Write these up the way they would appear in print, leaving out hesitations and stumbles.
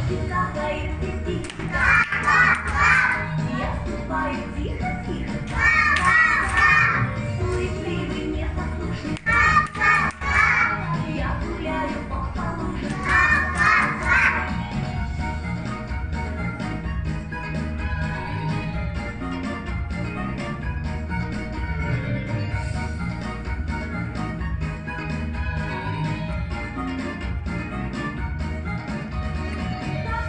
Дождик капает здесь тихо. Я ступаю тихо-тихо. Суетливый, непослушный. Я гуляю по луже.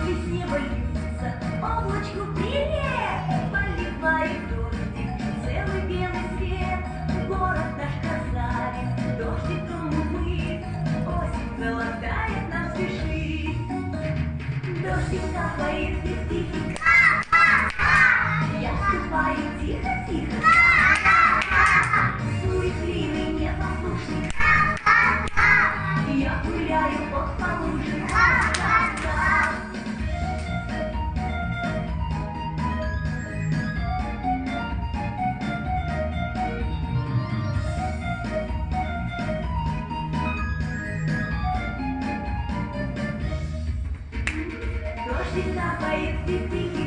С неба льются облачку привет, поливает дождик целый белый свет. Город наш красавец, дождиком умыт, осень золотая нам спешит. Дождик капает здесь тихо. Я ступаю тихо-тихо. Суетливый, непослушный. Я гуляю по луже. Дождик капает здесь тихий.